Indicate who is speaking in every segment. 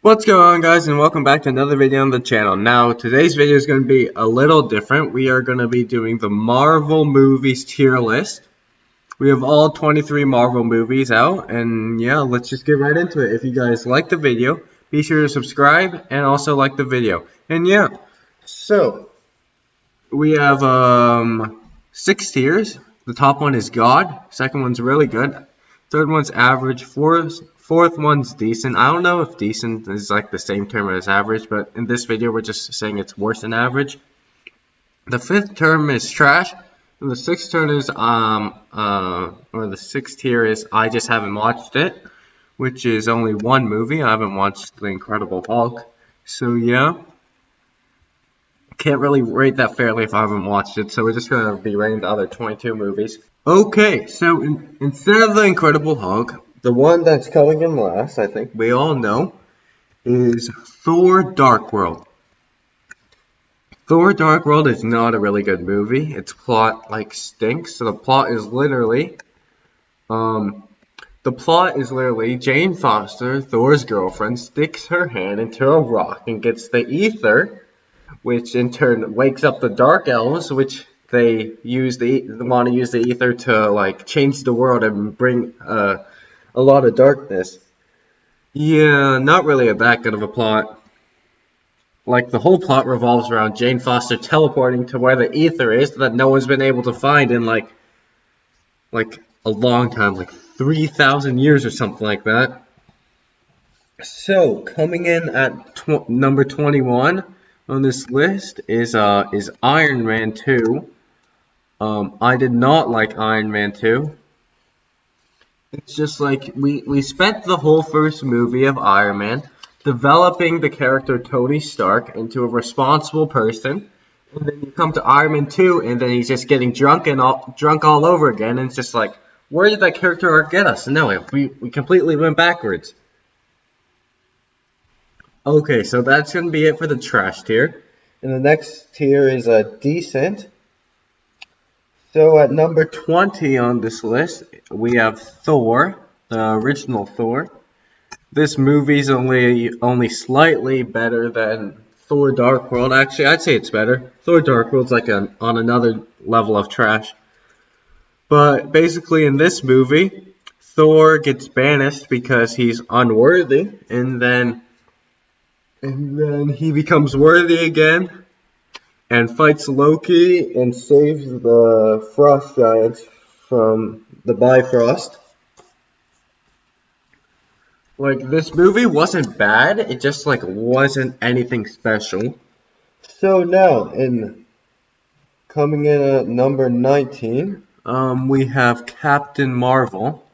Speaker 1: What's going on, guys, and welcome back to another video on the channel. Now, today's video is going to be a little different. We are going to be doing the Marvel movies tier list. We have all 23 Marvel movies out, and yeah, let's just get right into it. If you guys like the video, be sure to subscribe and also like the video. And yeah, so we have 6 tiers. The top one is God, second one's really good, third one's average, fourth one's decent. I don't know if decent is like the same term as average, but in this video we're just saying it's worse than average. The fifth term is trash, and the sixth term is or the sixth tier is I just haven't watched it, which is only one movie. I haven't watched The Incredible Hulk, so yeah. Can't really rate that fairly if I haven't watched it, so we're just going to be rating the other 22 movies. Okay, so instead of The Incredible Hulk, the one that's coming in last, I think we all know, is Thor Dark World. Thor Dark World is not a really good movie. Its plot, stinks. So the plot is literally, Jane Foster, Thor's girlfriend, sticks her hand into a rock and gets the ether, which in turn wakes up the Dark Elves, which they want to use the ether to change the world and bring a lot of darkness. Yeah, not really that good of a plot. The whole plot revolves around Jane Foster teleporting to where the ether is that no one's been able to find in like a long time, 3,000 years or something like that. So coming in at number 21 on this list is Iron Man 2. I did not like Iron Man 2. It's just we spent the whole first movie of Iron Man developing the character Tony Stark into a responsible person, and then you come to Iron Man 2 and then he's just getting drunk all over again, and it's just where did that character arc get us? No, we completely went backwards. Okay, so that's going to be it for the trash tier. And the next tier is a decent. So at number 20 on this list, we have Thor, the original Thor. This movie's only slightly better than Thor Dark World. Actually, I'd say it's better. Thor Dark World's on another level of trash. But basically in this movie, Thor gets banished because he's unworthy, and then he becomes worthy again and fights Loki and saves the Frost Giants from the Bifrost. This movie wasn't bad, it just wasn't anything special. So now, coming in at number 19, we have Captain Marvel.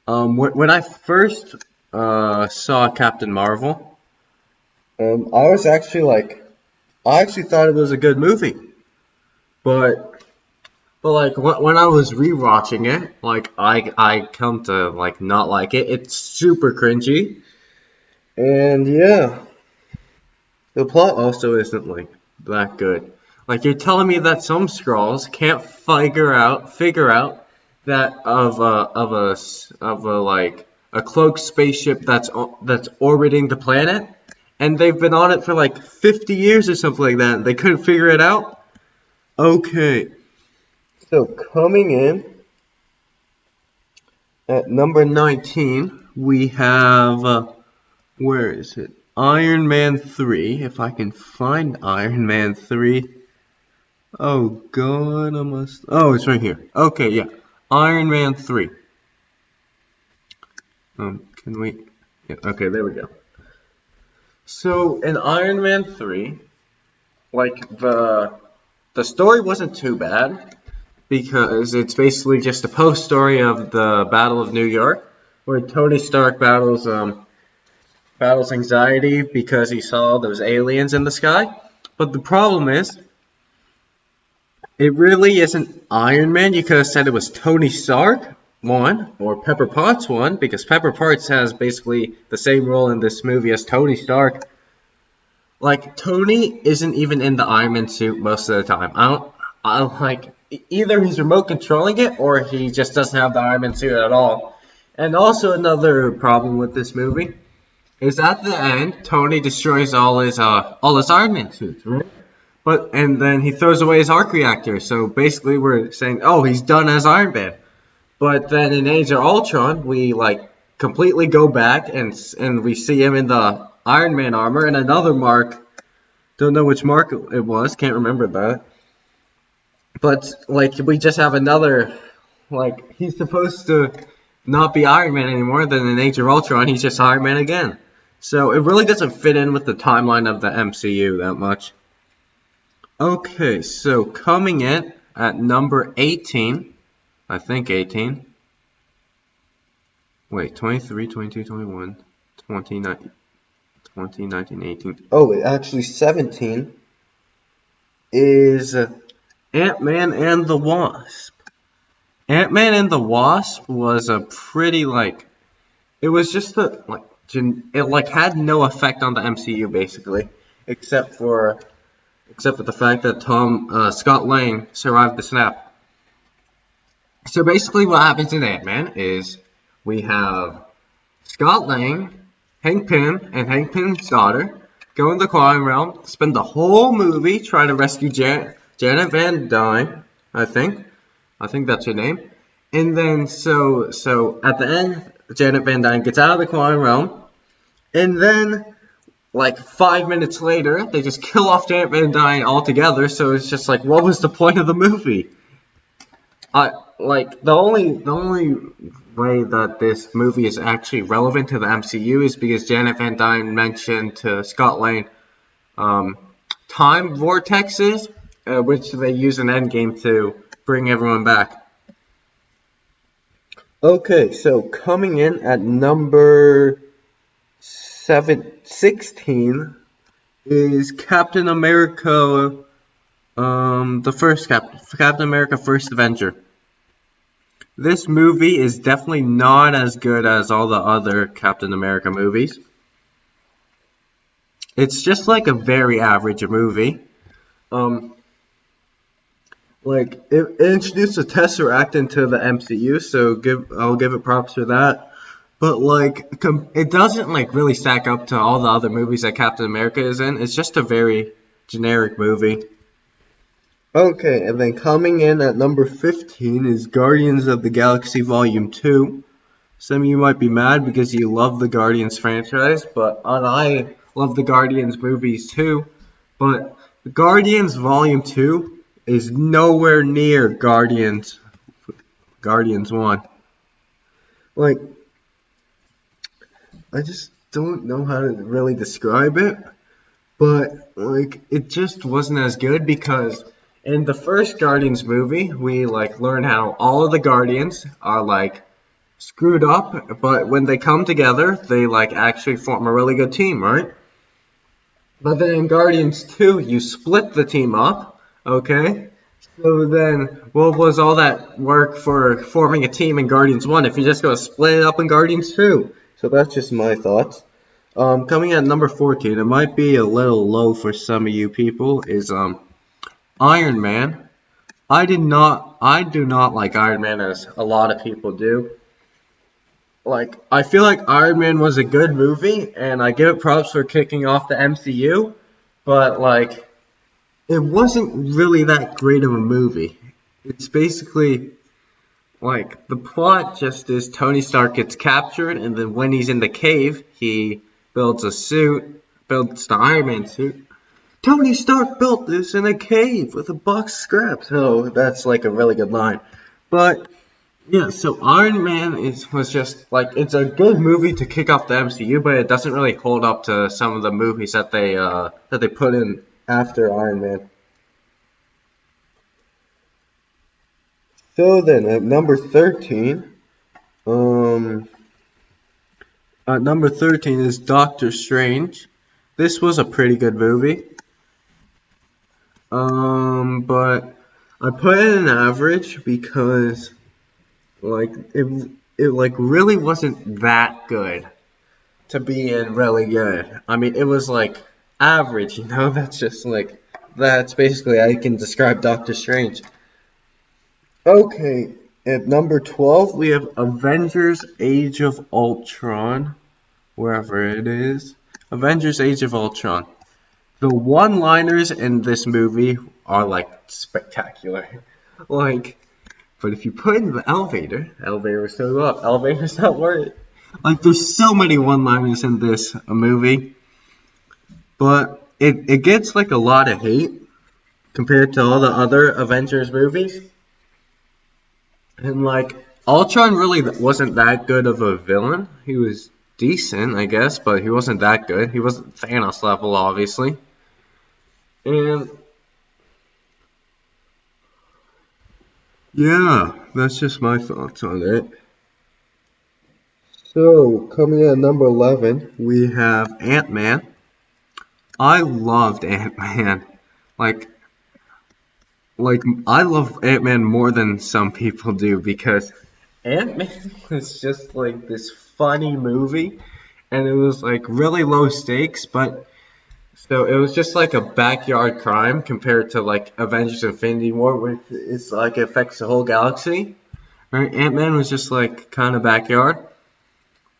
Speaker 1: When I first saw Captain Marvel, I actually thought it was a good movie, but when I was rewatching it, I come to not like it. It's super cringy, and yeah, the plot also isn't that good. You're telling me that some Skrulls can't figure out that of a cloaked spaceship that's orbiting the planet, and they've been on it for 50 years or something like that. They couldn't figure it out. Okay. So coming in at number 19, we have, where is it? Iron Man 3, if I can find Iron Man 3. Oh god, oh, it's right here. Okay, yeah. Iron Man 3. Can we, yeah, okay, there we go. So in Iron Man 3, the story wasn't too bad, because it's basically just a post story of the Battle of New York, where Tony Stark battles anxiety because he saw those aliens in the sky. But the problem is, it really isn't Iron Man. You could have said it was Tony Stark 1 or Pepper Potts 1, because Pepper Potts has basically the same role in this movie as Tony Stark. Tony isn't even in the Iron Man suit most of the time. Either he's remote controlling it or he just doesn't have the Iron Man suit at all. And also another problem with this movie is at the end, Tony destroys all his Iron Man suits, right? But and then he throws away his arc reactor. So basically, we're saying, oh, he's done as Iron Man. But then in Age of Ultron, we like completely go back and we see him in the Iron Man armor and another mark. Don't know which mark it was. Can't remember that. But like we just have another like he's supposed to not be Iron Man anymore. Then in Age of Ultron, he's just Iron Man again. So it really doesn't fit in with the timeline of the MCU that much. Okay, so coming in at number 18, I think 18. Wait, 23, 22, 21, 29, 20, 19, 18. Oh, wait, actually 17 is Ant-Man and the Wasp. Ant-Man and the Wasp was a pretty it was just it had no effect on the MCU basically, except for the fact that Scott Lang survived the snap. So basically, what happens in Ant-Man is we have Scott Lang, Hank Pym, and Hank Pym's daughter go in the quantum realm, spend the whole movie trying to rescue Janet Van Dyne, I think. I think that's her name. And then, so at the end, Janet Van Dyne gets out of the quantum realm, and then, like 5 minutes later, they just kill off Janet Van Dyne altogether. So it's just like, what was the point of the movie? The only way that this movie is actually relevant to the MCU is because Janet Van Dyne mentioned to Scott Lang time vortexes, which they use in Endgame to bring everyone back. Okay, so coming in at number 16 is Captain America, the first Captain America First Avenger. This movie is definitely not as good as all the other Captain America movies. It's just like a very average movie. It introduced the Tesseract into the MCU, so I'll give it props for that. But it doesn't really stack up to all the other movies that Captain America is in. It's just a very generic movie. Okay, and then coming in at number 15 is Guardians of the Galaxy Volume 2. Some of you might be mad because you love the Guardians franchise, but I love the Guardians movies too. But Guardians Volume 2 is nowhere near Guardians 1. I just don't know how to really describe it, but it just wasn't as good because in the first Guardians movie, we learn how all of the Guardians are screwed up, but when they come together, they actually form a really good team, right? But then in Guardians 2, you split the team up, okay? So then, what was all that work for forming a team in Guardians 1 if you just go split it up in Guardians 2? So that's just my thoughts. Coming at number 14, it might be a little low for some of you people, is Iron Man. I do not like Iron Man as a lot of people do. I feel like Iron Man was a good movie, and I give it props for kicking off the MCU, but it wasn't really that great of a movie. It's basically the plot just is Tony Stark gets captured, and then when he's in the cave, he builds the Iron Man suit. Tony Stark built this in a cave with a box of scraps. Oh, that's a really good line. But yeah, so Iron Man was just it's a good movie to kick off the MCU, but it doesn't really hold up to some of the movies that they put in after Iron Man. So then at number 13, is Doctor Strange. This was a pretty good movie. But I put it in average because it really wasn't that good to be in really good. I mean, it was average, that's just that's basically how you can describe Doctor Strange. Okay, At number 12, we have Avengers Age of Ultron, wherever it is. Avengers Age of Ultron. The one-liners in this movie are like spectacular. Like, but if you put in the elevator will still go up. Elevator's not worth it. Like, there's so many one-liners in this movie, but it gets like a lot of hate compared to all the other Avengers movies. And like, Ultron really wasn't that good of a villain. He was decent, I guess, but he wasn't that good. He wasn't Thanos level, obviously. And yeah, that's just my thoughts on it. So, coming in at number 11, we have Ant-Man. I loved Ant-Man. Like, like I love Ant-Man more than some people do because Ant-Man was just like this funny movie, and it was like really low stakes, but so it was just like a backyard crime compared to like Avengers Infinity War, which is like it affects the whole galaxy. Right? Ant-Man was just like kind of backyard.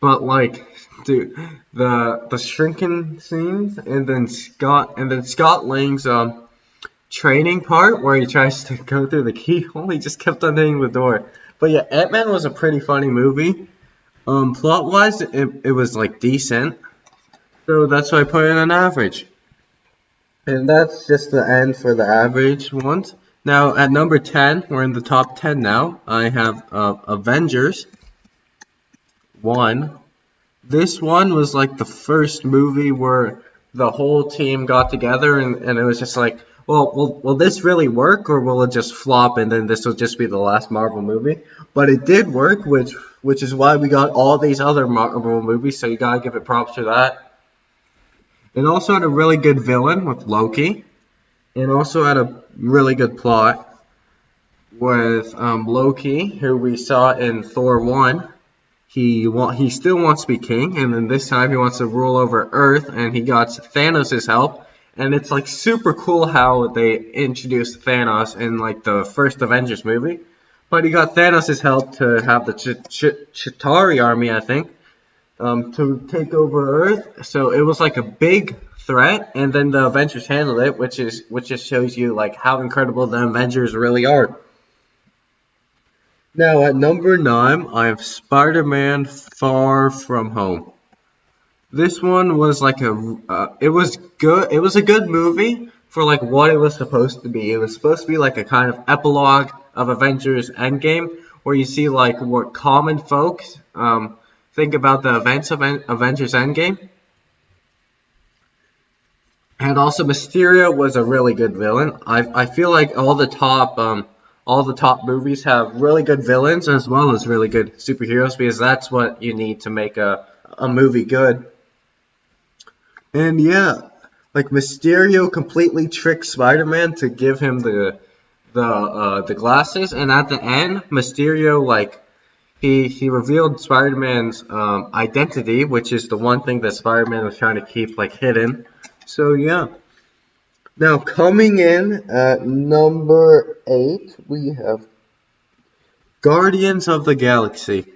Speaker 1: But like, dude, the shrinking scenes, and then Scott Lang's training part where he tries to go through the keyhole, he just kept on hitting the door. But yeah, Ant Man was a pretty funny movie. Plot wise, it was like decent, so that's why I put it an average. And that's just the end for the average ones. Now at number 10, we're in the top 10 now. I have Avengers 1. This one was like the first movie where the whole team got together and it was just like, well, will this really work or will it just flop and then this will just be the last Marvel movie? But it did work, which is why we got all these other Marvel movies, so you gotta give it props for that. It also had a really good villain with Loki, and also had a really good plot with Loki, who we saw in Thor 1. He still wants to be king, and then this time he wants to rule over Earth, and he got Thanos' help. And it's like super cool how they introduced Thanos in like the first Avengers movie. But he got Thanos' help to have the Chitauri army, I think, to take over Earth. So it was like a big threat, and then the Avengers handled it, which just shows you like how incredible the Avengers really are. Now at number 9, I have Spider-Man Far From Home. This one was like it was good. It was a good movie for like what it was supposed to be. It was supposed to be like a kind of epilogue of Avengers Endgame, where you see like what common folks think about the events of Avengers Endgame. And also Mysterio was a really good villain. I feel like all the top movies have really good villains as well as really good superheroes because that's what you need to make a movie good. And yeah, like Mysterio completely tricked Spider-Man to give him the glasses, and at the end, Mysterio like he revealed Spider-Man's identity, which is the one thing that Spider-Man was trying to keep like hidden. So yeah. Now coming in at number 8, we have Guardians of the Galaxy.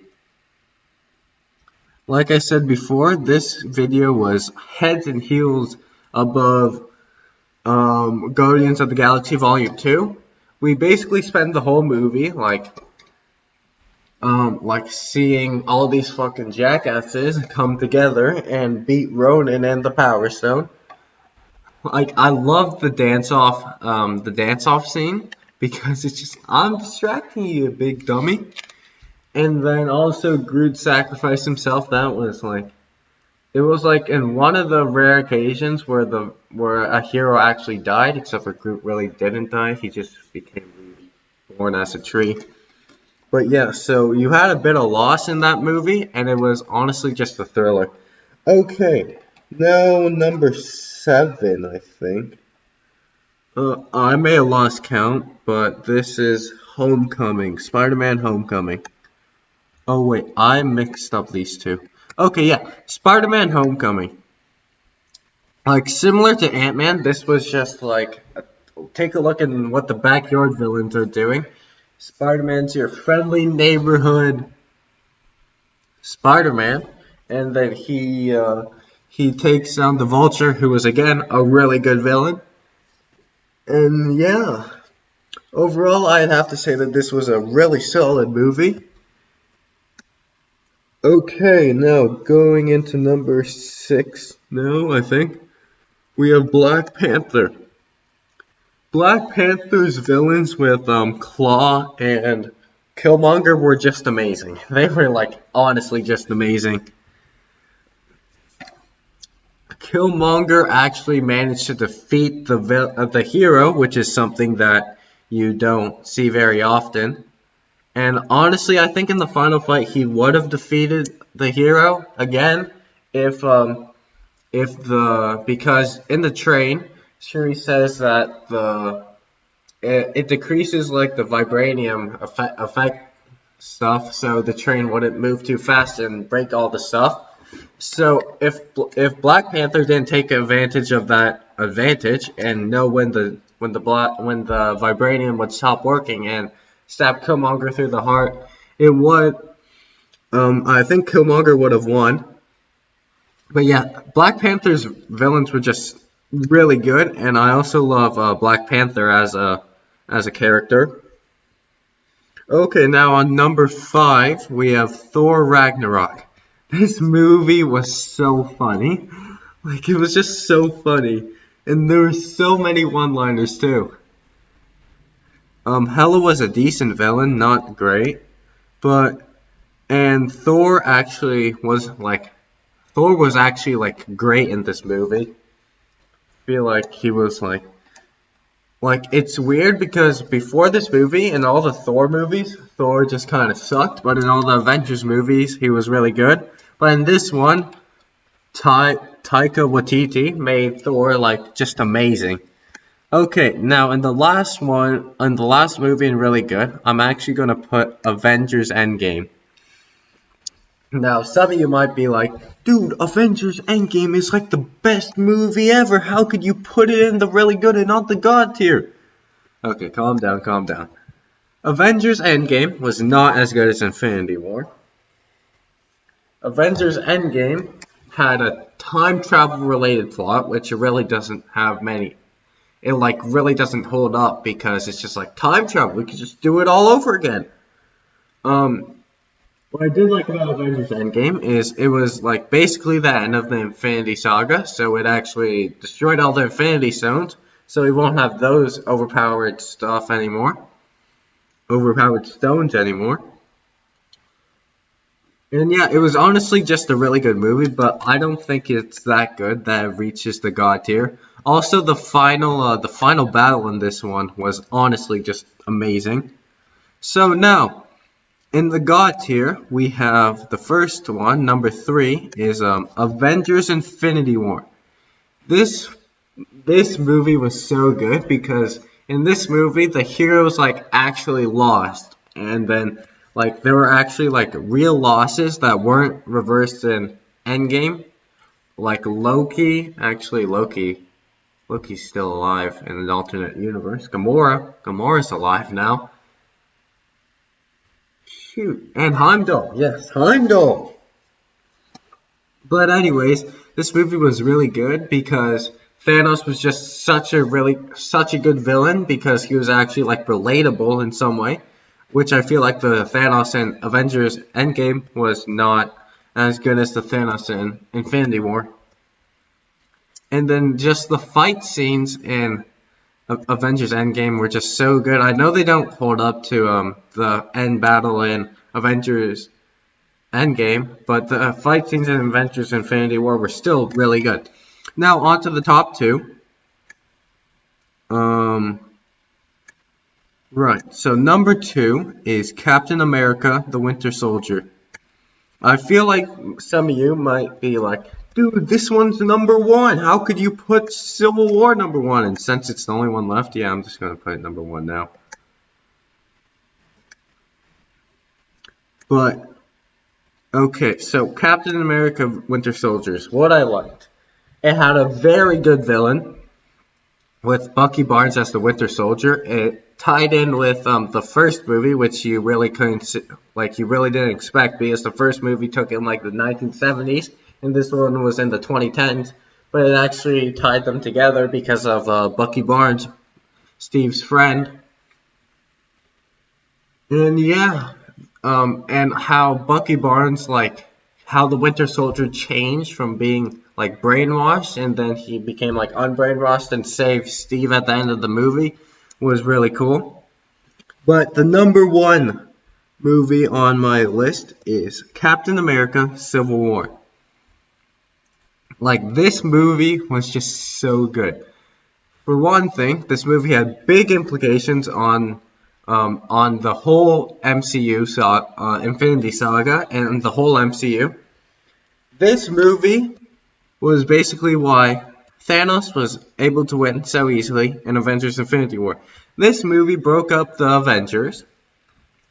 Speaker 1: Like I said before, this video was heads and heels above Guardians of the Galaxy Volume 2. We basically spend the whole movie like seeing all these fucking jackasses come together and beat Ronan and the Power Stone. Like I love the dance off scene because it's just I'm distracting you, big dummy. And then also Groot sacrificed himself. That was like it was like in one of the rare occasions where a hero actually died, except for Groot really didn't die. He just became reborn as a tree. But yeah, so you had a bit of loss in that movie, and it was honestly just a thriller. Okay, now number 7, I think. I may have lost count, but this is Homecoming, Spider-Man Homecoming. Oh wait, I mixed up these two. Okay, yeah, Spider-Man Homecoming. Like similar to Ant-Man, this was just like take a look at what the backyard villains are doing. Spider-Man's your friendly neighborhood Spider-Man, and then he takes down the Vulture, who was again a really good villain. And yeah, overall, I'd have to say that this was a really solid movie. Okay, now going into number 6 now, I think. We have Black Panther. Black Panther's villains with Claw and Killmonger were just amazing. They were like honestly just amazing. Killmonger actually managed to defeat the hero, which is something that you don't see very often. And honestly, I think in the final fight he would have defeated the hero again if the because in the train Shuri says that it decreases like the vibranium effect stuff, so the train wouldn't move too fast and break all the stuff. So if Black Panther didn't take advantage of that advantage and know when the vibranium would stop working and stab Killmonger through the heart, it would I think Killmonger would have won. But yeah, Black Panther's villains were just really good, and I also love Black Panther as a character. Okay, now on number 5 we have Thor Ragnarok. This movie was so funny. Like it was just so funny. And there were so many one-liners too. Hela was a decent villain, not great, but and Thor was actually like great in this movie. I feel like he was like it's weird because before this movie in all the Thor movies, Thor just kind of sucked, but in all the Avengers movies, he was really good. But in this one, Taika Waititi made Thor like just amazing. Okay, now in the last movie and really good, I'm actually gonna put Avengers Endgame. Now, some of you might be like, dude, Avengers Endgame is like the best movie ever. How could you put it in the really good and not the god tier? Okay, calm down, calm down. Avengers Endgame was not as good as Infinity War. Avengers Endgame had a time travel related plot, which it really doesn't have many. It like really doesn't hold up because it's just like time travel. We could just do it all over again. Um, what I did like about Avengers Endgame is it was like basically the end of the Infinity Saga, so it actually destroyed all the Infinity Stones, so we won't have those overpowered stones anymore. And yeah, it was honestly just a really good movie, but I don't think it's that good that it reaches the god tier. Also, the final battle in this one was honestly just amazing. So now, in the god tier, we have the first one, number 3, is Avengers Infinity War. This this movie was so good because in this movie the heroes like actually lost, and then like there were actually like real losses that weren't reversed in Endgame. Like Loki's still alive in an alternate universe. Gamora's alive now. Shoot, and Heimdall, yes, Heimdall. But anyways, this movie was really good because Thanos was just such a good villain because he was actually like relatable in some way, which I feel like the Thanos in Avengers Endgame was not as good as the Thanos in Infinity War. And then just the fight scenes in Avengers Endgame were just so good. I know they don't hold up to the end battle in Avengers Endgame, but the fight scenes in Avengers Infinity War were still really good. Now on to the top 2. Um, right. So number 2 is Captain America: The Winter Soldier. I feel like some of you might be like, dude, this one's number 1. How could you put Civil War number 1? And since it's the only one left, yeah, I'm just gonna put it number 1 now. But okay, so Captain America: Winter Soldiers. What I liked, it had a very good villain. with Bucky Barnes as the Winter Soldier. It tied in with the first movie, which you really couldn't you really didn't expect, because the first movie took in like the 1970s, and this one was in the 2010s. But it actually tied them together because of Bucky Barnes, Steve's friend, and yeah, and how Bucky Barnes, like, how the Winter Soldier changed from being like brainwashed and then he became like unbrainwashed and saved Steve at the end of the movie was really cool. But the number one movie on my list is Captain America Civil War. Like, this movie was just so good. For one thing, this movie had big implications on the whole MCU, Infinity Saga, and the whole MCU. This movie was basically why Thanos was able to win so easily in Avengers Infinity War. This movie broke up the Avengers,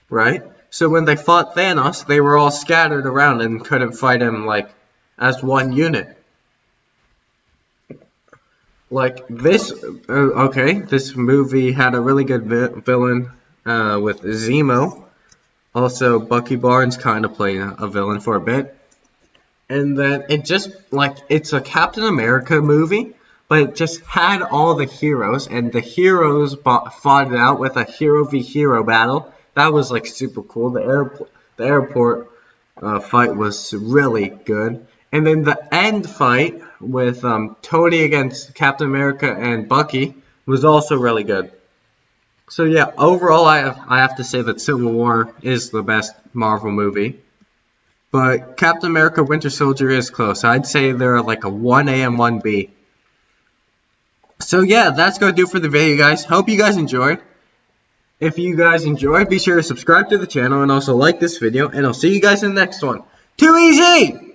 Speaker 1: right? So when they fought Thanos, they were all scattered around and couldn't fight him like as one unit. Like this, this movie had a really good villain with Zemo. Also, Bucky Barnes kind of played a villain for a bit. And then it just, like, it's a Captain America movie, but it just had all the heroes, and the heroes fought it out with a hero v hero battle. That was, like, super cool. The airport fight was really good. And then the end fight with Tony against Captain America and Bucky was also really good. So yeah, overall, I have to say that Civil War is the best Marvel movie. But Captain America Winter Soldier is close. I'd say they're like a 1A and 1B. So yeah, that's going to do for the video, guys. Hope you guys enjoyed. If you guys enjoyed, be sure to subscribe to the channel and also like this video. And I'll see you guys in the next one. Too easy!